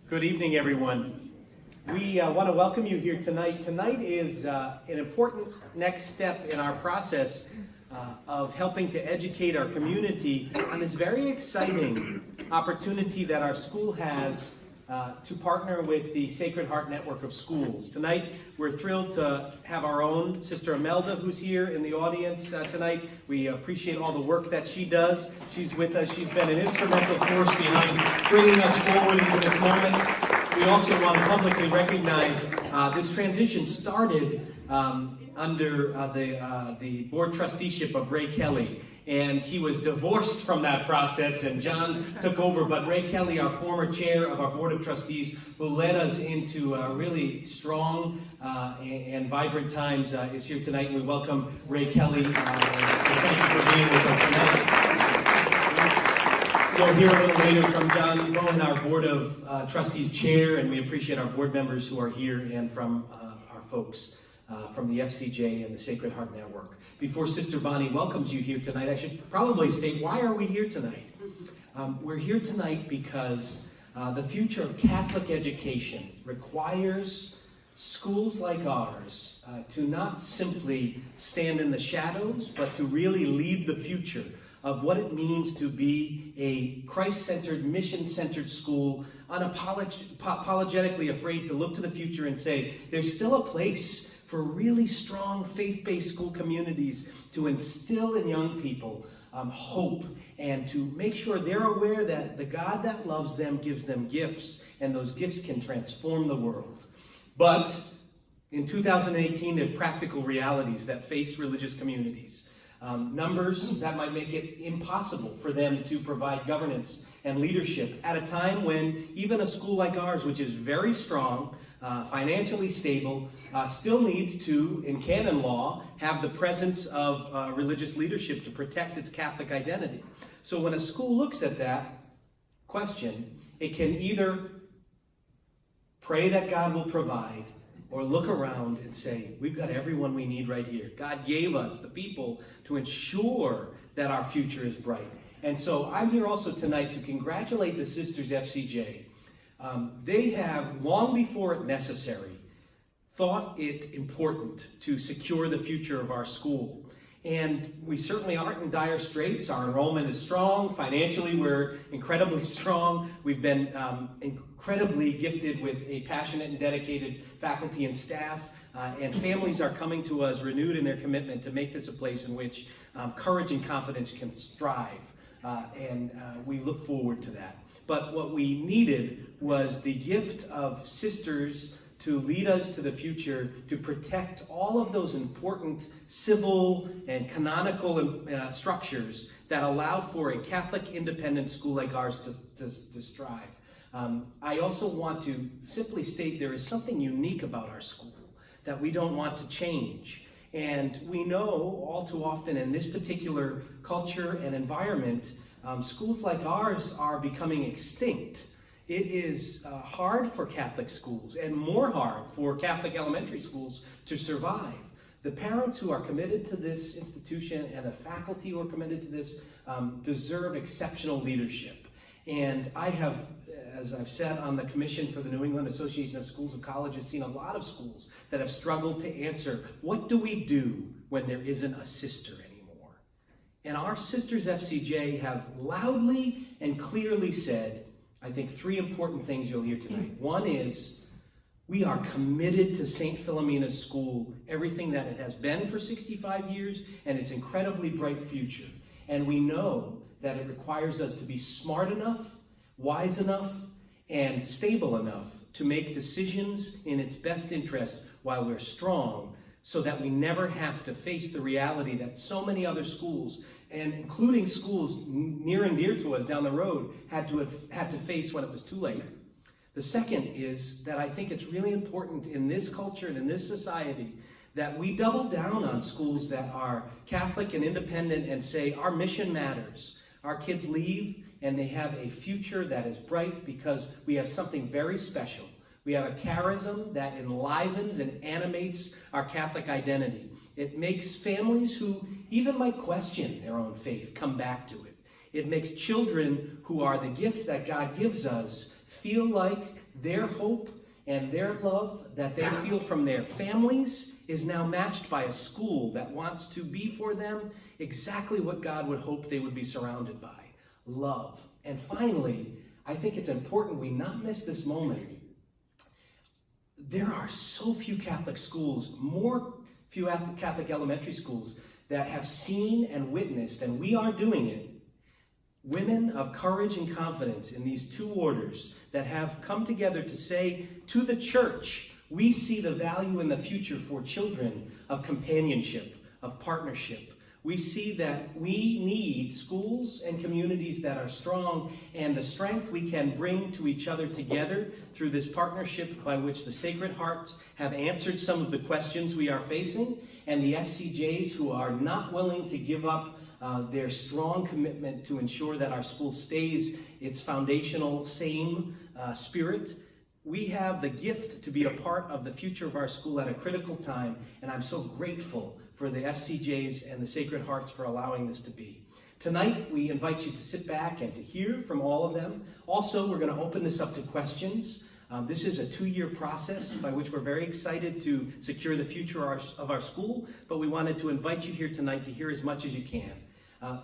Good evening, everyone. We want to welcome you here tonight. Tonight is an important next step in our process of helping to educate our community on this very exciting opportunity that our school has to partner with the Sacred Heart Network of Schools. Tonight, we're thrilled to have our own Sister Imelda, who's here in the audience tonight. We appreciate all the work that she does. She's with us. She's been an instrumental force behind bringing us forward into this moment. We also want to publicly recognize this transition started under the board trusteeship of Ray Kelly. And he was divorced from that process, and John took over. But Ray Kelly, our former chair of our board of trustees, who led us into really strong and vibrant times, is here tonight. And we welcome Ray Kelly. Thank you for being with us tonight. You'll hear a little later from John Bowen, our board of trustees chair, and we appreciate our board members who are here and from our folks from the FCJ and the Sacred Heart Network. Before Sister Bonnie welcomes you here tonight, I should probably state, why are we here tonight? We're here tonight because the future of Catholic education requires schools like ours to not simply stand in the shadows, but to really lead the future of what it means to be a Christ-centered, mission-centered school, unapologetically afraid to look to the future and say, there's still a place for really strong faith-based school communities to instill in young people hope and to make sure they're aware that the God that loves them gives them gifts, and those gifts can transform the world. But in 2018, there's practical realities that face religious communities. Numbers that might make it impossible for them to provide governance and leadership at a time when even a school like ours, which is very strong, financially stable, still needs to, in canon law, have the presence of religious leadership to protect its Catholic identity. So when a school looks at that question, it can either pray that God will provide, or look around and say, we've got everyone we need right here. God gave us the people to ensure that our future is bright. And so I'm here also tonight to congratulate the Sisters FCJ. They have, long before necessary, thought it important to secure the future of our school. And we certainly aren't in dire straits. Our enrollment is strong. Financially, we're incredibly strong. We've been incredibly gifted with a passionate and dedicated faculty and staff. And families are coming to us renewed in their commitment to make this a place in which courage and confidence can thrive. And we look forward to that. But what we needed was the gift of sisters to lead us to the future, to protect all of those important civil and canonical structures that allow for a Catholic independent school like ours to strive. I also want to simply state there is something unique about our school that we don't want to change. And we know all too often in this particular culture and environment, schools like ours are becoming extinct. It is hard for Catholic schools and more hard for Catholic elementary schools to survive. The parents who are committed to this institution and the faculty who are committed to this deserve exceptional leadership. And I have, as I've said on the commission for the New England Association of Schools and Colleges, seen a lot of schools that have struggled to answer, what do we do when there isn't a sister anymore? And our Sisters FCJ have loudly and clearly said, I think, three important things you'll hear tonight. One is, we are committed to Saint Philomena School, everything that it has been for 65 years, and its incredibly bright future. And we know that it requires us to be smart enough, wise enough, and stable enough to make decisions in its best interest while we're strong, so that we never have to face the reality that so many other schools, and including schools near and dear to us down the road, had to face when it was too late. The second is that I think it's really important in this culture and in this society that we double down on schools that are Catholic and independent and say our mission matters. Our kids leave and they have a future that is bright because we have something very special. We have a charism that enlivens and animates our Catholic identity. It makes families who even might question their own faith come back to it. It makes children who are the gift that God gives us feel like their hope and their love that they feel from their families is now matched by a school that wants to be for them exactly what God would hope they would be surrounded by, love. And finally, I think it's important we not miss this moment. There are so few Catholic schools, few Catholic elementary schools that have seen and witnessed, and we are doing it, women of courage and confidence in these two orders that have come together to say to the church, we see the value in the future for children of companionship, of partnership. We see that we need schools and communities that are strong, and the strength we can bring to each other together through this partnership by which the Sacred Hearts have answered some of the questions we are facing, and the FCJs who are not willing to give up their strong commitment to ensure that our school stays its foundational same spirit. We have the gift to be a part of the future of our school at a critical time, and I'm so grateful for the FCJs and the Sacred Hearts for allowing this to be. Tonight, we invite you to sit back and to hear from all of them. Also, we're going to open this up to questions. This is a 2-year process by which we're very excited to secure the future of our school, but we wanted to invite you here tonight to hear as much as you can.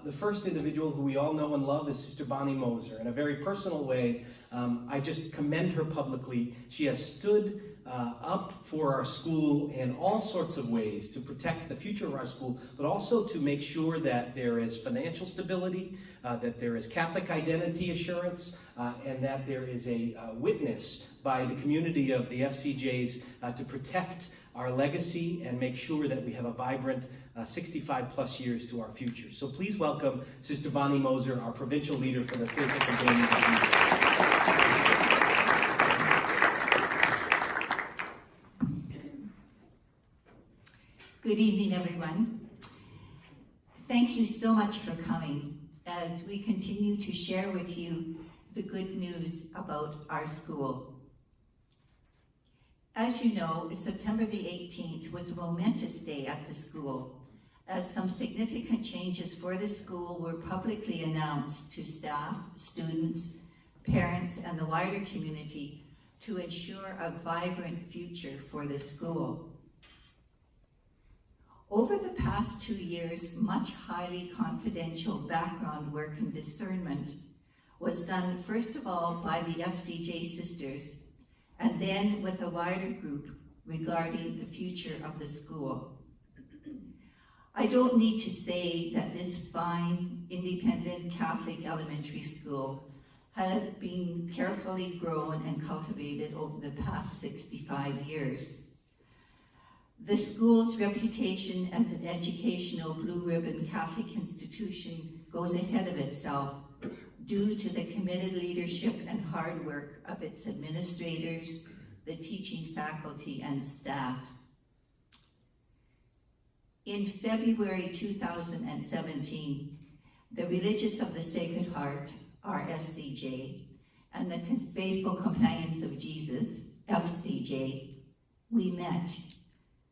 The first individual who we all know and love is Sister Bonnie Moser. In a very personal way, I just commend her publicly. She has stood up for our school in all sorts of ways to protect the future of our school, but also to make sure that there is financial stability, that there is Catholic identity assurance, and that there is a witness by the community of the FCJs to protect our legacy and make sure that we have a vibrant 65 plus years to our future. So please welcome Sister Bonnie Moser, our provincial leader for the Faithful Companions of Jesus. Good evening, everyone. Thank you so much for coming as we continue to share with you the good news about our school. As you know, September the 18th was a momentous day at the school, as some significant changes for the school were publicly announced to staff, students, parents, and the wider community to ensure a vibrant future for the school. Over the past 2 years, much highly confidential background work and discernment was done first of all by the FCJ sisters, and then with a wider group regarding the future of the school. I don't need to say that this fine, independent Catholic elementary school had been carefully grown and cultivated over the past 65 years. The school's reputation as an educational blue ribbon Catholic institution goes ahead of itself due to the committed leadership and hard work of its administrators, the teaching faculty, and staff. In February 2017, the Religious of the Sacred Heart, RSCJ, and the Faithful Companions of Jesus, FCJ, we met,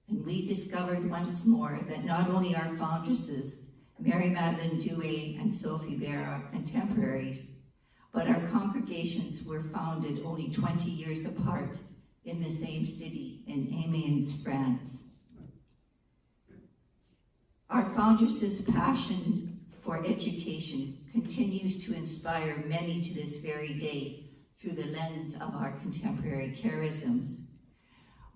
and we discovered once more that not only our foundresses, Mary Magdalene Douay and Sophie Bear, are contemporaries, but our congregations were founded only 20 years apart in the same city in Amiens, France. Our foundresses' passion for education continues to inspire many to this very day through the lens of our contemporary charisms.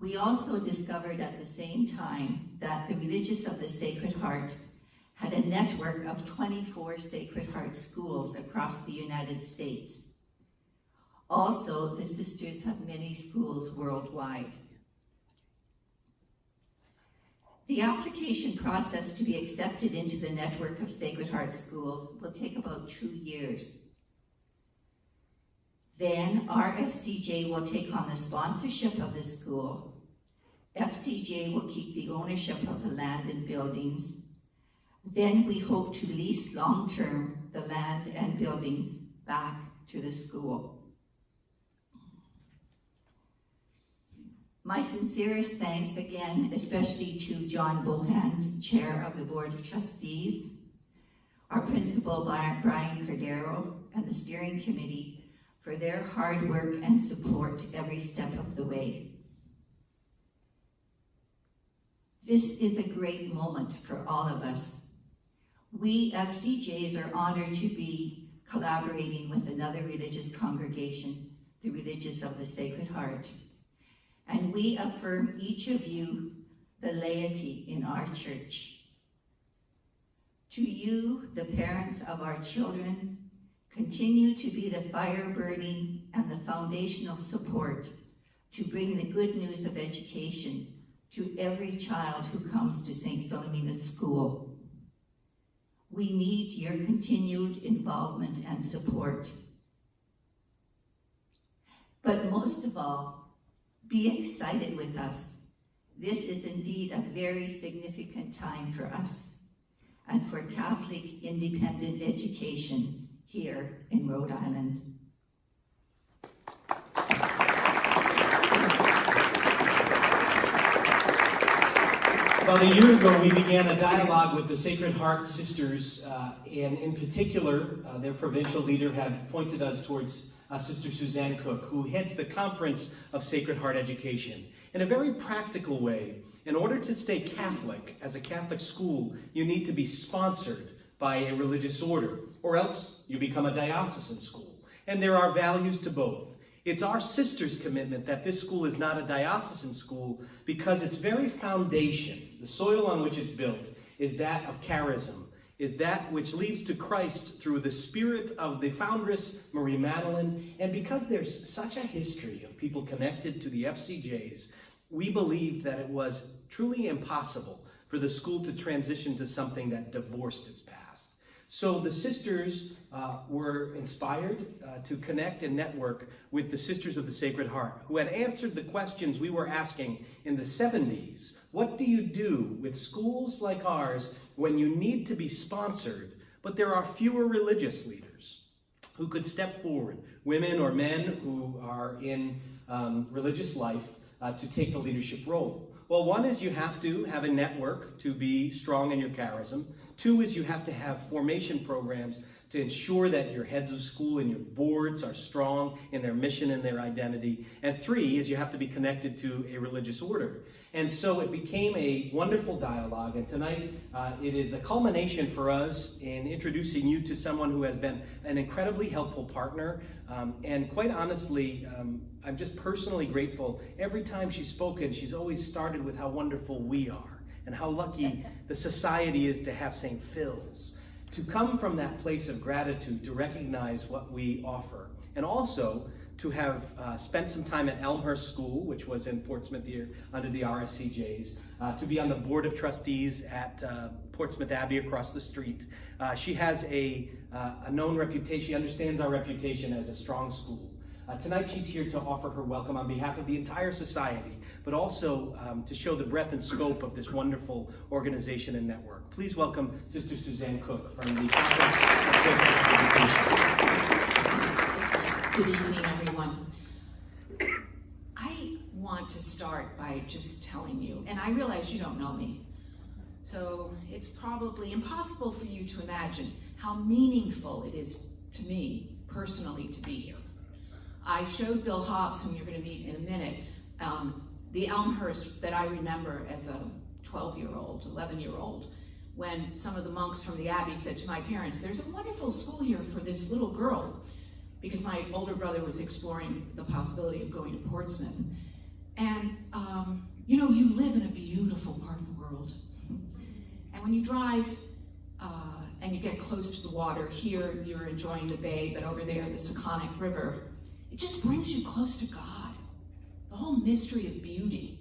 We also discovered at the same time that the Religious of the Sacred Heart had a network of 24 Sacred Heart schools across the United States. Also, the sisters have many schools worldwide. The application process to be accepted into the network of Sacred Heart schools will take about 2 years. Then RSCJ will take on the sponsorship of the school. FCJ will keep the ownership of the land and buildings. Then we hope to lease long-term the land and buildings back to the school. My sincerest thanks again, especially to John Bohan, Chair of the Board of Trustees, our Principal Brian Cordeiro, and the Steering Committee for their hard work and support every step of the way. This is a great moment for all of us. We FCJs are honored to be collaborating with another religious congregation, the Religious of the Sacred Heart. And we affirm each of you, the laity in our church. To you, the parents of our children, continue to be the fire burning and the foundational support to bring the good news of education to every child who comes to Saint Philomena School. We need your continued involvement and support. But most of all, be excited with us. This is indeed a very significant time for us and for Catholic independent education here in Rhode Island. About a year ago, we began a dialogue with the Sacred Heart Sisters, and in particular, their provincial leader had pointed us towards Sister Suzanne Cook, who heads the Conference of Sacred Heart Education. In a very practical way, in order to stay Catholic as a Catholic school, you need to be sponsored by a religious order, or else you become a diocesan school. And there are values to both. It's our sisters' commitment that this school is not a diocesan school because its very foundation, the soil on which it's built, is that of charism, is that which leads to Christ through the spirit of the foundress, Marie Madeleine. And because there's such a history of people connected to the FCJs, we believed that it was truly impossible for the school to transition to something that divorced its past. So the sisters were inspired to connect and network with the Sisters of the Sacred Heart, who had answered the questions we were asking in the 70s. What do you do with schools like ours when you need to be sponsored, but there are fewer religious leaders who could step forward, women or men who are in religious life, to take the leadership role? Well, one is you have to have a network to be strong in your charism. Two is you have to have formation programs to ensure that your heads of school and your boards are strong in their mission and their identity. And three is you have to be connected to a religious order. And so it became a wonderful dialogue. And tonight it is the culmination for us in introducing you to someone who has been an incredibly helpful partner. And quite honestly, I'm just personally grateful. Every time she's spoken, she's always started with how wonderful we are and how lucky the society is to have St. Phil's. To come from that place of gratitude, to recognize what we offer, and also to have spent some time at Elmhurst School, which was in Portsmouth here under the RSCJs, to be on the board of trustees at Portsmouth Abbey across the street. She has a known reputation. She understands our reputation as a strong school. Tonight she's here to offer her welcome on behalf of the entire society, but also to show the breadth and scope of this wonderful organization and network. Please welcome Sister Suzanne Cook from the Conference of Sacred Education. Good evening, everyone. I want to start by just telling you, and I realize you don't know me, so it's probably impossible for you to imagine how meaningful it is to me personally to be here. I showed Bill Hobbs, whom you're going to meet in a minute, the Elmhurst that I remember as a 12-year-old, 11-year-old, when some of the monks from the Abbey said to my parents, "There's a wonderful school here for this little girl," because my older brother was exploring the possibility of going to Portsmouth. And, you know, you live in a beautiful part of the world. And when you drive and you get close to the water, here you're enjoying the bay, but over there, the Seconic River, it just brings you close to God, the whole mystery of beauty.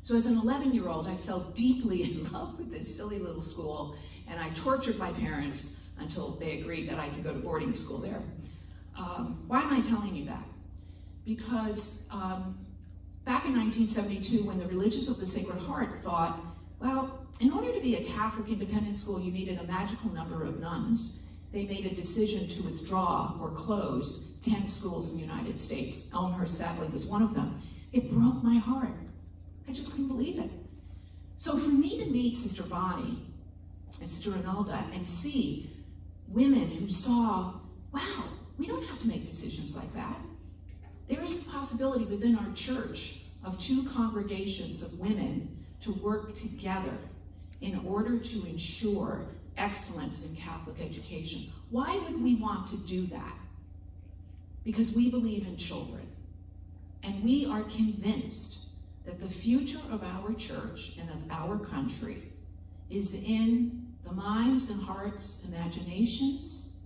So as an 11-year-old, I fell deeply in love with this silly little school, and I tortured my parents until they agreed that I could go to boarding school there. Why am I telling you that? Because back in 1972, when the Religious of the Sacred Heart thought, well, in order to be a Catholic independent school, you needed a magical number of nuns, they made a decision to withdraw or close 10 schools in the United States. Elmhurst, sadly, was one of them. It broke my heart. I just couldn't believe it. So for me to meet Sister Bonnie and Sister Ronalda and see women who saw, wow, We don't have to make decisions like that. There is the possibility within our church of 2 congregations of women to work together in order to ensure excellence in Catholic education. Why would we want to do that? Because we believe in children, and we are convinced that the future of our church and of our country is in the minds and hearts, imaginations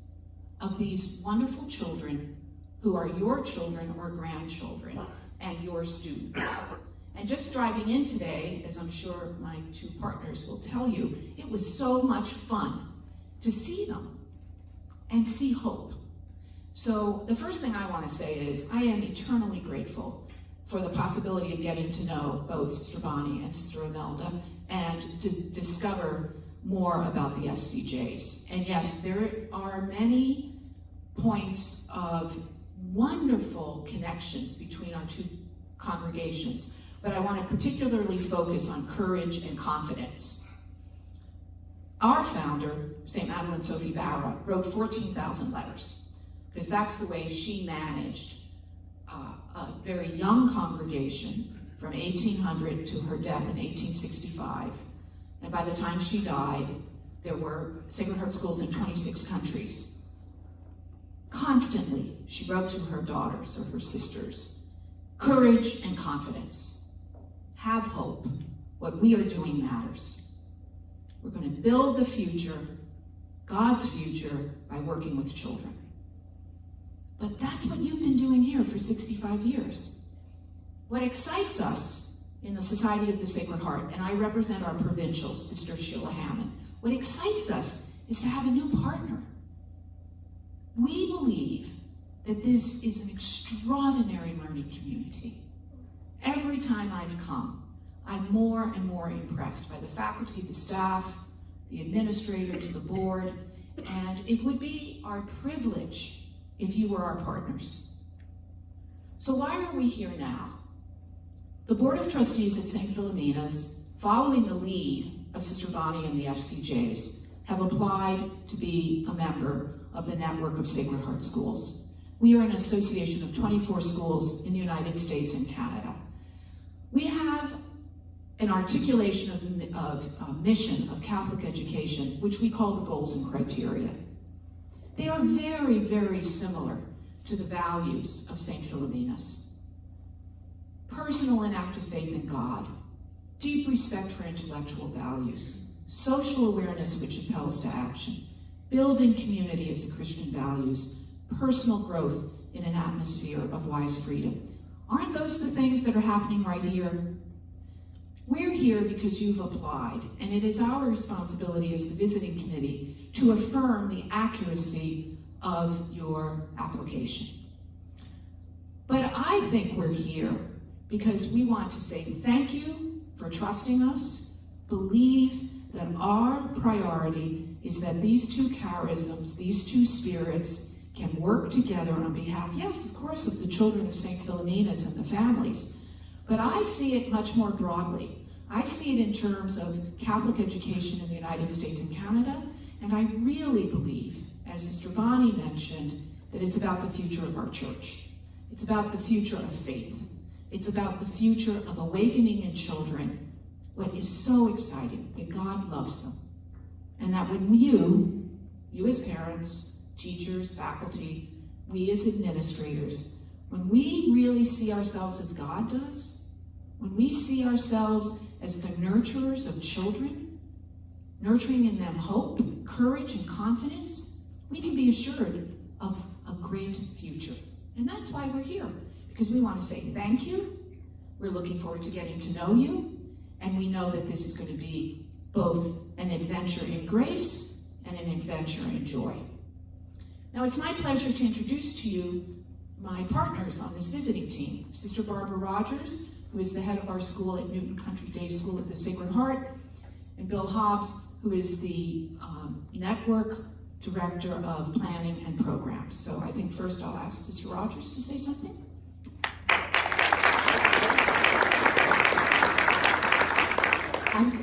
of these wonderful children who are your children or grandchildren and your students. And just driving in today, as I'm sure my 2 partners will tell you, it was so much fun to see them and see hope. So the first thing I want to say is I am eternally grateful for the possibility of getting to know both Sister Bonnie and Sister Imelda and to discover more about the FCJs. And yes, there are many points of wonderful connections between our 2 congregations, but I want to particularly focus on courage and confidence. Our founder, St. Madeleine Sophie Barra, wrote 14,000 letters, because that's the way she managed a very young congregation from 1800 to her death in 1865. And by the time she died, there were Sacred Heart schools in 26 countries. Constantly, she wrote to her daughters or her sisters, courage and confidence. Have hope. What we are doing matters. We're going to build the future, God's future, by working with children. But that's what you've been doing here for 65 years. What excites us in the Society of the Sacred Heart, and I represent our provincial, Sister Sheila Hammond, what excites us is to have a new partner. We believe that this is an extraordinary learning community. Every time I've come, I'm more and more impressed by the faculty, the staff, the administrators, the board, and it would be our privilege if you were our partners. So why are we here now? The Board of Trustees at Saint Philomena's, following the lead of Sister Bonnie and the FCJs, have applied to be a member of the network of Sacred Heart schools. We are an association of 24 schools in the United States and Canada. We have an articulation of mission of Catholic education, which we call the goals and criteria. They are very, very similar to the values of Saint Philomena's. Personal and active faith in God, deep respect for intellectual values, social awareness which impels to action, building community as the Christian values, personal growth in an atmosphere of wise freedom. Aren't those the things that are happening right here? We're here because you've applied, and it is our responsibility as the visiting committee to affirm the accuracy of your application. But I think we're here because we want to say thank you for trusting us, believe that our priority is that these 2 charisms, these 2 spirits, can work together on behalf, yes, of course, of the children of St. Philomena's and the families, but I see it much more broadly. I see it in terms of Catholic education in the United States and Canada, and I really believe, as Sister Bonnie mentioned, that it's about the future of our church. It's about the future of faith. It's about the future of awakening in children what is so exciting, that God loves them. And that when you as parents, teachers, faculty, we as administrators, when we really see ourselves as God does, when we see ourselves as the nurturers of children, nurturing in them hope, courage, and confidence, we can be assured of a great future. And that's why we're here, because we want to say thank you. We're looking forward to getting to know you, and we know that this is going to be both an adventure in grace and an adventure in joy. Now, it's my pleasure to introduce to you my partners on this visiting team, Sister Barbara Rogers, who is the head of our school at Newton Country Day School of the Sacred Heart, and Bill Hobbs, who is the network director of planning and programs. So I think first I'll ask Sister Rogers to say something.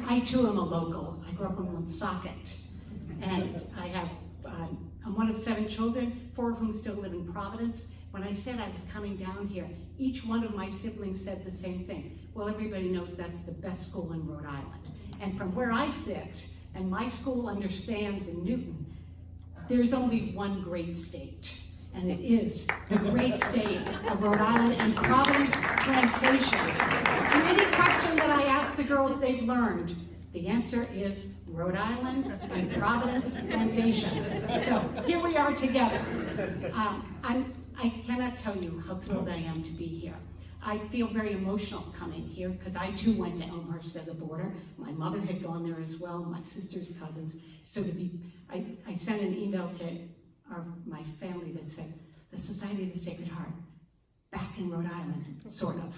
I too am a local. I grew up in Woonsocket, and I have a one of 7 children, 4 of whom still live in Providence. When I said I was coming down here, each one of my siblings said the same thing. Well, everybody knows that's the best school in Rhode Island. And from where I sit, and my school understands in Newton, there's only one great state, and it is the great state of Rhode Island and Providence Plantation. And any question that I ask the girls, they've learned. The answer is Rhode Island and Providence Plantation. So here we are together. I cannot tell you how thrilled I am to be here. I feel very emotional coming here because I too went to Elmhurst as a boarder. My mother had gone there as well, my sister's cousins. So I sent an email to my family that said, the Society of the Sacred Heart, back in Rhode Island, sort of.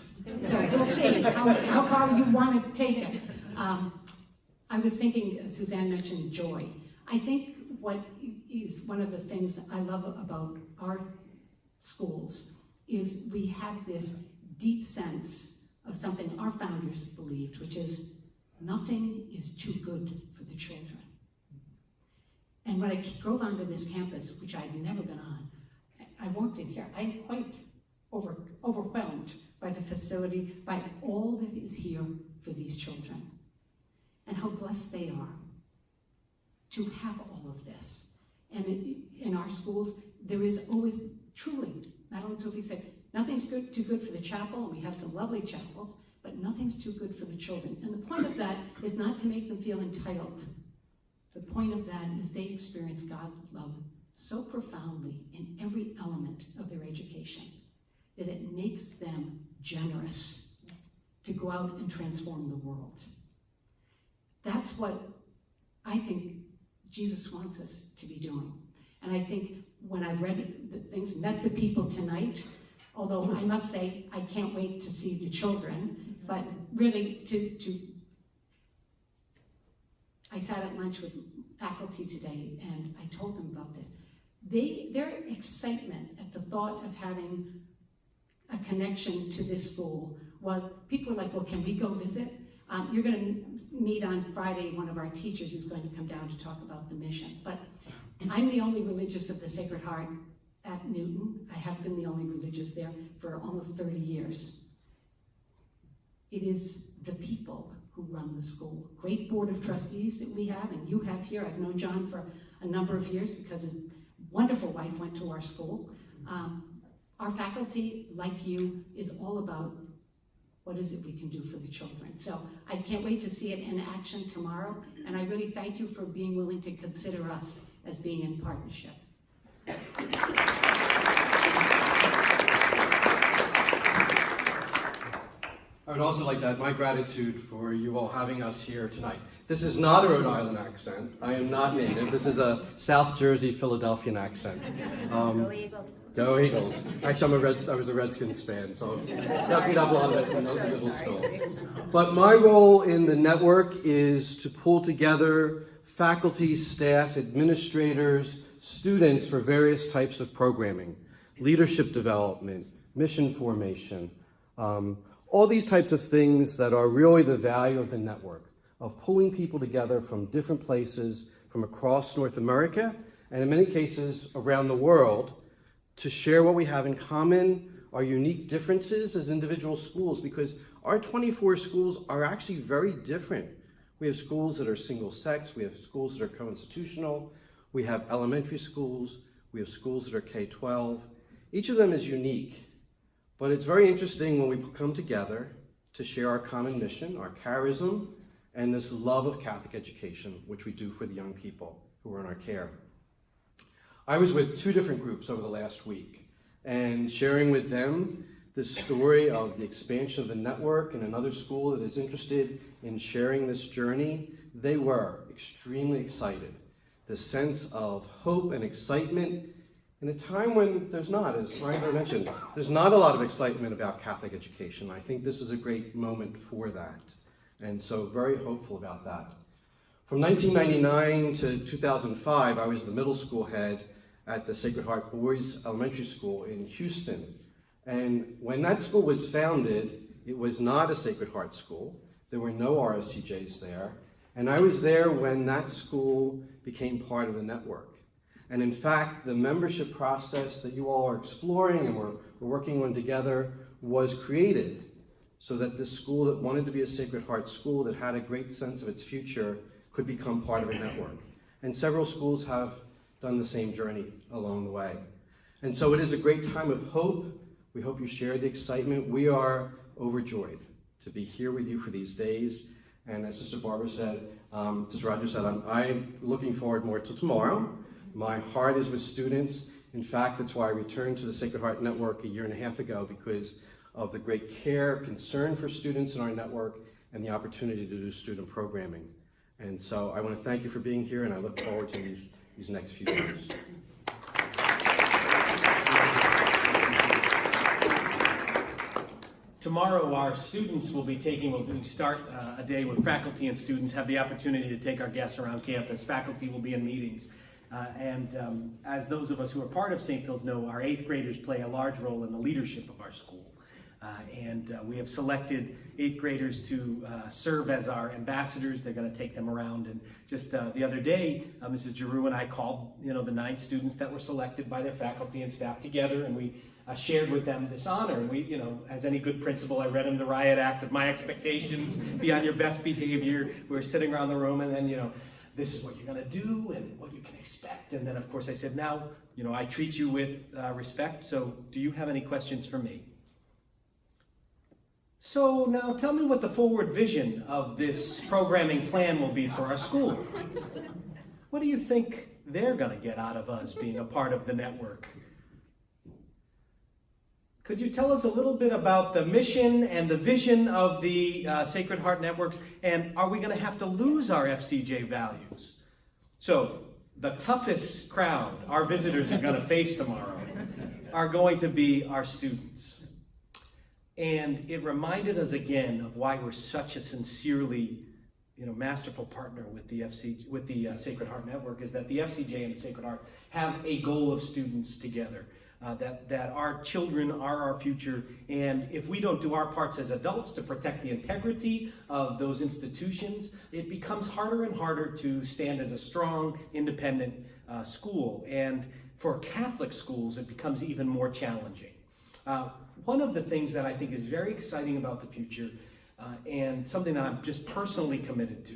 So we'll see how far you want to take it. I was thinking, Suzanne mentioned joy. I think what is one of the things I love about our schools is we have this deep sense of something our founders believed, which is nothing is too good for the children. And when I drove onto this campus, which I'd never been on, I walked in here, I'm quite overwhelmed by the facility, by all that is here for these children, and how blessed they are to have all of this. And in our schools, there is always, truly, Madeline Sophie said, nothing's too good for the chapel, and we have some lovely chapels, but nothing's too good for the children. And the point of that is not to make them feel entitled. The point of that is they experience God's love so profoundly in every element of their education that it makes them generous to go out and transform the world. That's what I think Jesus wants us to be doing. And I think when I've read the things, met the people tonight, although I must say I can't wait to see the children, but really I sat at lunch with faculty today and I told them about this. Their excitement at the thought of having a connection to this school was, people were like, well, can we go visit? You're going to meet on Friday, one of our teachers is going to come down to talk about the mission. But I'm the only religious of the Sacred Heart at Newton. I have been the only religious there for almost 30 years. It is the people who run the school. Great board of trustees that we have, and you have here. I've known John for a number of years because his wonderful wife went to our school. Our faculty, like you, is all about what is it we can do for the children. So I can't wait to see it in action tomorrow, and I really thank you for being willing to consider us as being in partnership. I would also like to add my gratitude for you all having us here tonight. This is not a Rhode Island accent. I am not native. This is a South Jersey, Philadelphian accent. Go Eagles. Go Eagles. Actually, I was a Redskins fan, so that beat up a lot of it in the middle school. But my role in the network is to pull together faculty, staff, administrators, students for various types of programming, leadership development, mission formation, all these types of things that are really the value of the network, of pulling people together from different places from across North America, and in many cases around the world, to share what we have in common, our unique differences as individual schools, because our 24 schools are actually very different. We have schools that are single-sex, we have schools that are co-institutional, we have elementary schools, we have schools that are K-12. Each of them is unique. But it's very interesting when we come together to share our common mission, our charism, and this love of Catholic education, which we do for the young people who are in our care. I was with 2 different groups over the last week, and sharing with them the story of the expansion of the network and another school that is interested in sharing this journey. They were extremely excited. The sense of hope and excitement in a time when there's not, as Ryan mentioned, there's not a lot of excitement about Catholic education. I think this is a great moment for that. And so very hopeful about that. From 1999 to 2005, I was the middle school head at the Sacred Heart Boys Elementary School in Houston. And when that school was founded, it was not a Sacred Heart school. There were no RSCJs there. And I was there when that school became part of the network. And in fact, the membership process that you all are exploring and we're working on together was created so that this school that wanted to be a Sacred Heart school, that had a great sense of its future, could become part of a network. And several schools have done the same journey along the way. And so it is a great time of hope. We hope you share the excitement. We are overjoyed to be here with you for these days. And as Sister Barbara said, Sister Roger said, I'm looking forward more to tomorrow. My heart is with students. In fact, that's why I returned to the Sacred Heart Network a year and a half ago, because of the great care, concern for students in our network, and the opportunity to do student programming. And so I want to thank you for being here, and I look forward to these next few years. Tomorrow, our students will start a day where faculty and students have the opportunity to take our guests around campus. Faculty will be in meetings. As those of us who are part of St. Phil's know, our 8th graders play a large role in the leadership of our school. We have selected 8th graders to serve as our ambassadors. They're going to take them around. And just the other day, Mrs. Giroux and I called, the 9 students that were selected by their faculty and staff together, and we shared with them this honor. And we, as any good principal, I read them the riot act of my expectations, be on your best behavior. We were sitting around the room, and then, this is what you're going to do and what you can expect. And then, of course, I said, now, I treat you with respect. So do you have any questions for me? So now tell me what the forward vision of this programming plan will be for our school. What do you think they're going to get out of us being a part of the network? Could you tell us a little bit about the mission and the vision of the Sacred Heart Networks, and are we going to have to lose our FCJ values? So the toughest crowd our visitors are going to face tomorrow are going to be our students. And it reminded us again of why we're such a sincerely, masterful partner with the Sacred Heart Network, is that the FCJ and the Sacred Heart have a goal of students together. That our children are our future, and if we don't do our parts as adults to protect the integrity of those institutions, it becomes harder and harder to stand as a strong, independent school. And for Catholic schools, it becomes even more challenging. One of the things that I think is very exciting about the future, and something that I'm just personally committed to,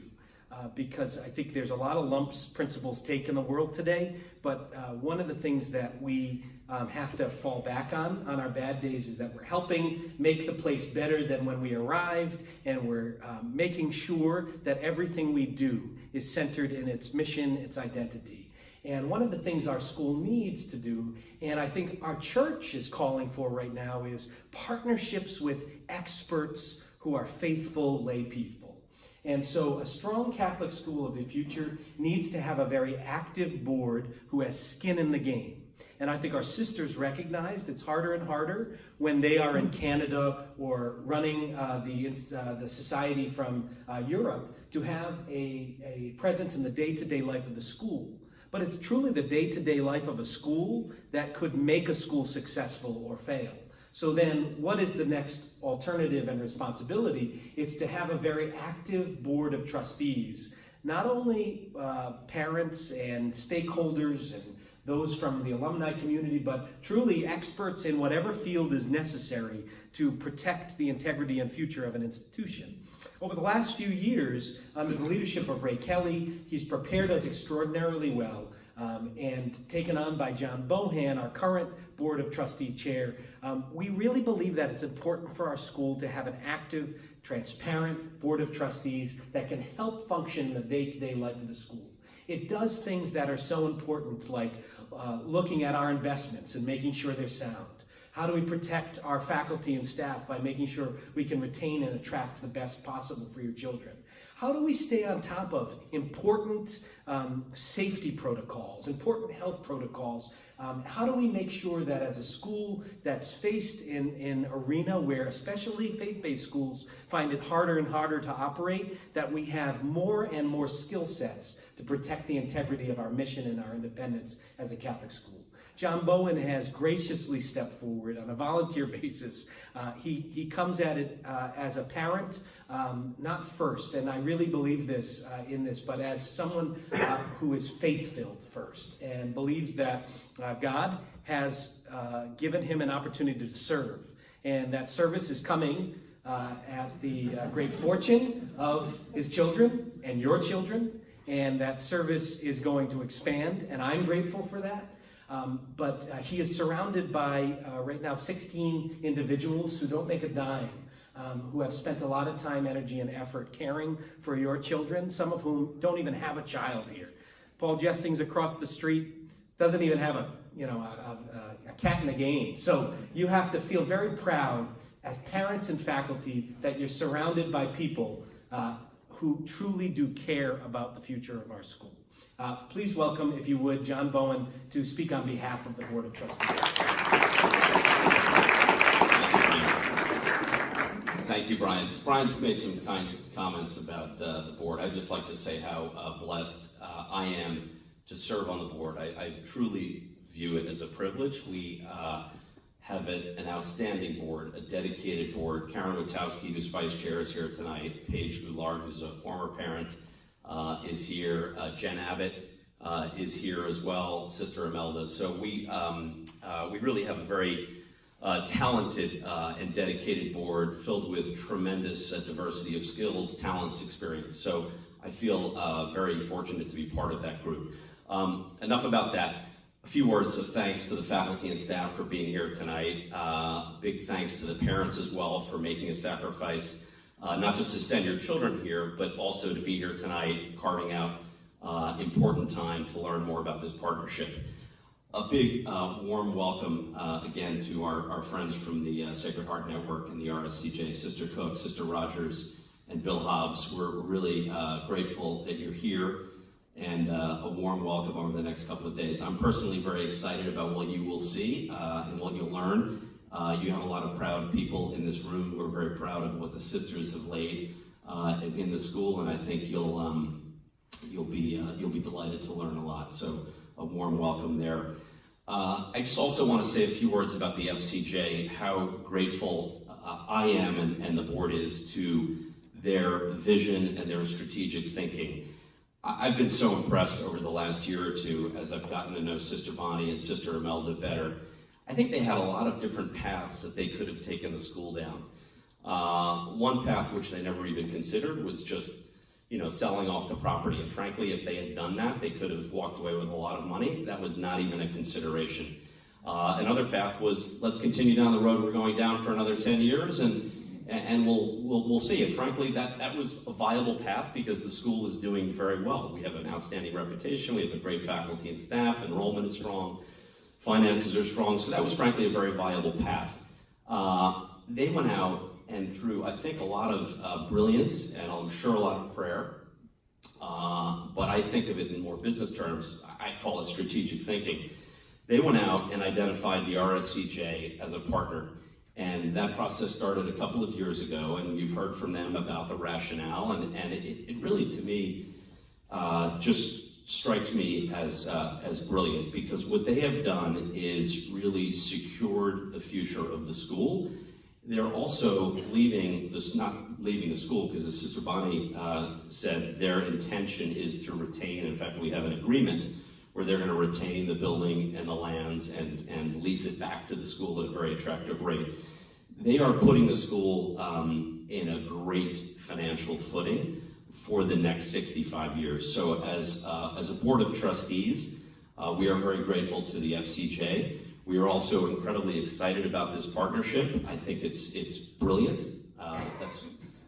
because I think there's a lot of lumps principles take in the world today, but one of the things that we have to fall back on our bad days is that we're helping make the place better than when we arrived, and we're making sure that everything we do is centered in its mission, its identity. And one of the things our school needs to do, and I think our church is calling for right now, is partnerships with experts who are faithful lay people. And so a strong Catholic school of the future needs to have a very active board who has skin in the game. And I think our sisters recognized it's harder and harder when they are in Canada or running the society from Europe to have a presence in the day-to-day life of the school. But it's truly the day-to-day life of a school that could make a school successful or fail. So then what is the next alternative and responsibility? It's to have a very active board of trustees, not only parents and stakeholders and those from the alumni community, but truly experts in whatever field is necessary to protect the integrity and future of an institution. Over the last few years, under the leadership of Ray Kelly, he's prepared us extraordinarily well, and taken on by John Bohan, our current Board of Trustee Chair. We really believe that it's important for our school to have an active, transparent Board of Trustees that can help function the day-to-day life of the school. It does things that are so important, like looking at our investments and making sure they're sound. How do we protect our faculty and staff by making sure we can retain and attract the best possible for your children? How do we stay on top of important safety protocols, important health protocols? How do we make sure that as a school that's faced in an arena where especially faith-based schools find it harder and harder to operate, that we have more and more skill sets to protect the integrity of our mission and our independence as a Catholic school? John Bowen has graciously stepped forward on a volunteer basis. He comes at it as a parent, not first, and I really believe this in this, but as someone who is faith-filled first and believes that God has given him an opportunity to serve, and that service is coming at the great fortune of his children and your children, and that service is going to expand, and I'm grateful for that. But he is surrounded by, right now, 16 individuals who don't make a dime, who have spent a lot of time, energy, and effort caring for your children, some of whom don't even have a child here. Paul Jesting's across the street, doesn't even have a cat in the game. So you have to feel very proud as parents and faculty that you're surrounded by people who truly do care about the future of our school. Please welcome, if you would, John Bowen to speak on behalf of the Board of Trustees. Thank you, Brian. Brian's made some kind comments about the board. I'd just like to say how blessed I am to serve on the board. I truly view it as a privilege. We have an outstanding board, a dedicated board. Karen Witowski, who's vice chair, is here tonight. Paige Goulart, who's a former parent, is here. Jen Abbott is here as well. Sister Imelda. So we really have a very talented and dedicated board filled with tremendous diversity of skills, talents, experience. So I feel very fortunate to be part of that group. Enough about that. A few words of thanks to the faculty and staff for being here tonight. Big thanks to the parents as well for making a sacrifice, not just to send your children here, but also to be here tonight, carving out important time to learn more about this partnership. A big warm welcome again to our friends from the Sacred Heart Network and the RSCJ, Sister Cook, Sister Rogers, and Bill Hobbs. We're really grateful that you're here, and a warm welcome over the next couple of days. I'm personally very excited about what you will see and what you'll learn. You have a lot of proud people in this room who are very proud of what the sisters have laid in the school, and I think you'll be delighted to learn a lot. So a warm welcome there. I just also want to say a few words about the FCJ, how grateful I am and the board is to their vision and their strategic thinking. I've been so impressed over the last year or two as I've gotten to know Sister Bonnie and Sister Imelda better. I think they had a lot of different paths that they could have taken the school down. One path which they never even considered was just selling off the property. And frankly, if they had done that, they could have walked away with a lot of money. That was not even a consideration. Another path was, let's continue down the road we're going down for another 10 years and we'll see. And frankly, that was a viable path because the school is doing very well. We have an outstanding reputation. We have a great faculty and staff. Enrollment is strong. Finances are strong. So that was frankly a very viable path. They went out and through, I think, a lot of brilliance and I'm sure a lot of prayer, but I think of it in more business terms. I call it strategic thinking. They went out and identified the RSCJ as a partner, and that process started a couple of years ago, and you've heard from them about the rationale, and it really, to me, just strikes me as brilliant, because what they have done is really secured the future of the school. They're also not leaving the school, because as Sister Bonnie said, their intention is to retain, in fact we have an agreement where they're going to retain the building and the lands and lease it back to the school at a very attractive rate. They are putting the school in a great financial footing for the next 65 years. So as a board of trustees, we are very grateful to the FCJ. We are also incredibly excited about this partnership. I think it's brilliant. That's,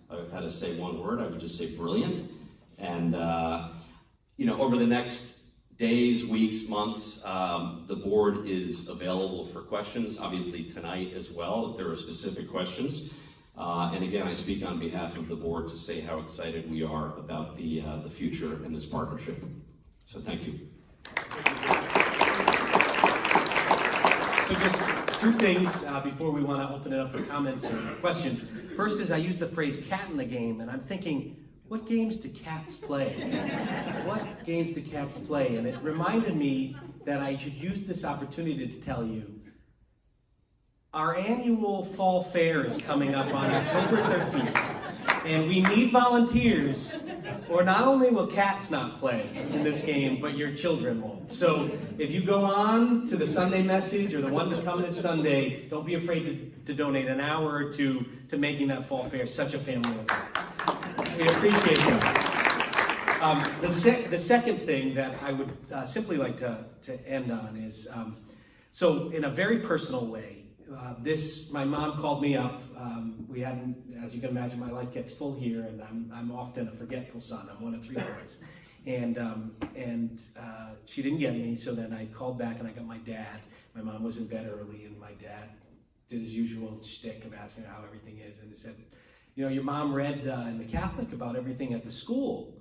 I had to say one word, I would just say brilliant. And over the next days, weeks, months, the board is available for questions, obviously tonight as well, if there are specific questions. And again, I speak on behalf of the board to say how excited we are about the future in this partnership. So thank you. So just two things before we want to open it up for comments or questions. First is I use the phrase cat in the game, and I'm thinking, what games do cats play? What games do cats play? And it reminded me that I should use this opportunity to tell you our annual fall fair is coming up on October 13th, and we need volunteers, or not only will cats not play in this game, but your children won't. So if you go on to the Sunday message or the one to come this Sunday, don't be afraid to donate an hour or two to making that fall fair such a family event. We appreciate that. The second thing that I would simply like to end on is, so in a very personal way, my mom called me up. We hadn't, as you can imagine, my life gets full here, and I'm often a forgetful son. I'm one of 3 boys, and she didn't get me. So then I called back, and I got my dad. My mom was in bed early, and my dad did his usual shtick of asking how everything is, and he said, "You know, your mom read in the Catholic about everything at the school,"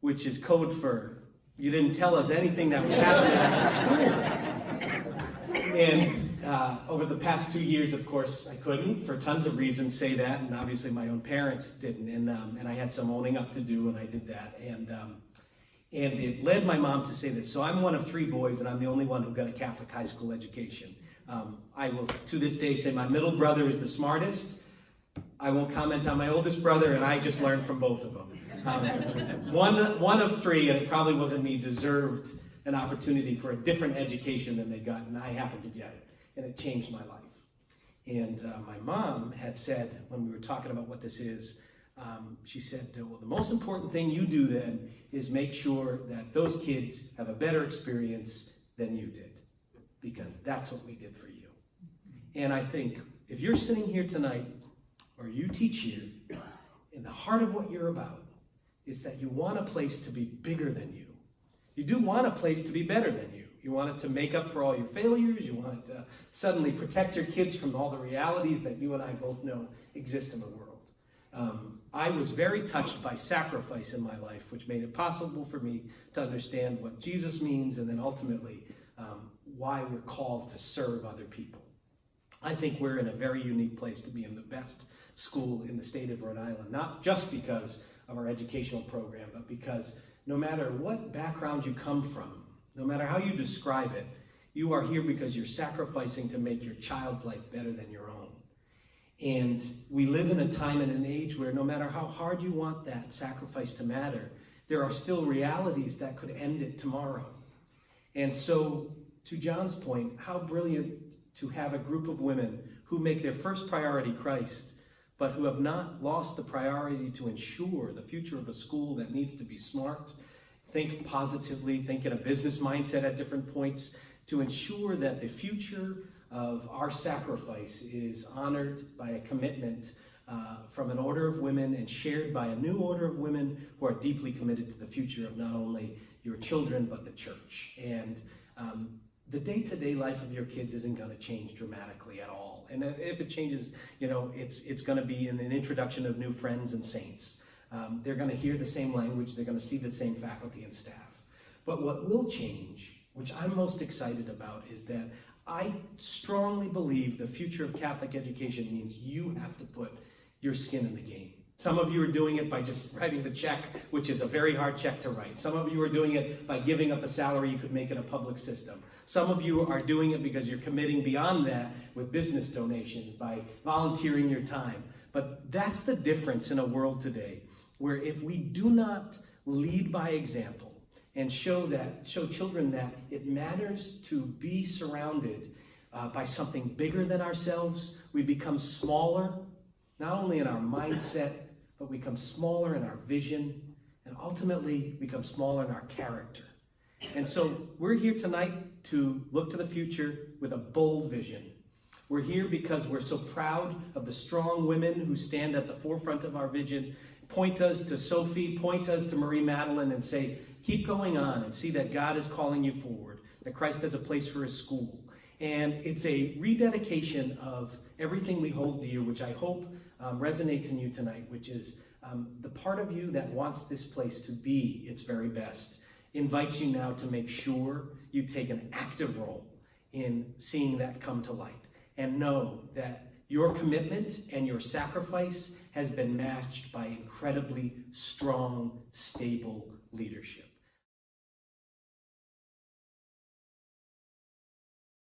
which is code for you didn't tell us anything that was happening at the school. And over the past 2 years, of course, I couldn't, for tons of reasons, say that, and obviously my own parents didn't, and I had some owning up to do, and I did that, and it led my mom to say that, so I'm one of 3 boys, and I'm the only one who got a Catholic high school education. I will, to this day, say my middle brother is the smartest. I won't comment on my oldest brother, and I just learned from both of them. One of 3, and it probably wasn't me, deserved an opportunity for a different education than they got, and I happened to get it, and it changed my life. And my mom had said, when we were talking about what this is, she said, well, the most important thing you do then is make sure that those kids have a better experience than you did, because that's what we did for you. And I think if you're sitting here tonight, or you teach here, in the heart of what you're about is that you want a place to be bigger than you. You do want a place to be better than you. You want it to make up for all your failures. You want it to suddenly protect your kids from all the realities that you and I both know exist in the world. I was very touched by sacrifice in my life, which made it possible for me to understand what Jesus means, and then ultimately why we're called to serve other people. I think we're in a very unique place to be in the best school in the state of Rhode Island, not just because of our educational program, but because no matter what background you come from, no matter how you describe it, you are here because you're sacrificing to make your child's life better than your own. And we live in a time and an age where no matter how hard you want that sacrifice to matter, there are still realities that could end it tomorrow. And so, to John's point, how brilliant to have a group of women who make their first priority Christ, but who have not lost the priority to ensure the future of a school that needs to be smart, think positively, think in a business mindset at different points, to ensure that the future of our sacrifice is honored by a commitment from an order of women and shared by a new order of women who are deeply committed to the future of not only your children, but the church. And the day-to-day life of your kids isn't going to change dramatically at all. And if it changes, you know, it's going to be in an introduction of new friends and saints. They're going to hear the same language. They're going to see the same faculty and staff. But what will change, which I'm most excited about, is that I strongly believe the future of Catholic education means you have to put your skin in the game. Some of you are doing it by just writing the check, which is a very hard check to write. Some of you are doing it by giving up a salary you could make in a public system. Some of you are doing it because you're committing beyond that with business donations, by volunteering your time. But that's the difference in a world today, where if we do not lead by example and show children that it matters to be surrounded by something bigger than ourselves, we become smaller, not only in our mindset, but we become smaller in our vision, and ultimately become smaller in our character. And so we're here tonight to look to the future with a bold vision. We're here because we're so proud of the strong women who stand at the forefront of our vision. Point us to Sophie, point us to Marie Madeline, and say, keep going on and see that God is calling you forward, that Christ has a place for his school. And it's a rededication of everything we hold dear, which I hope resonates in you tonight, which is the part of you that wants this place to be its very best, invites you now to make sure you take an active role in seeing that come to light. And know that your commitment and your sacrifice has been matched by incredibly strong, stable leadership.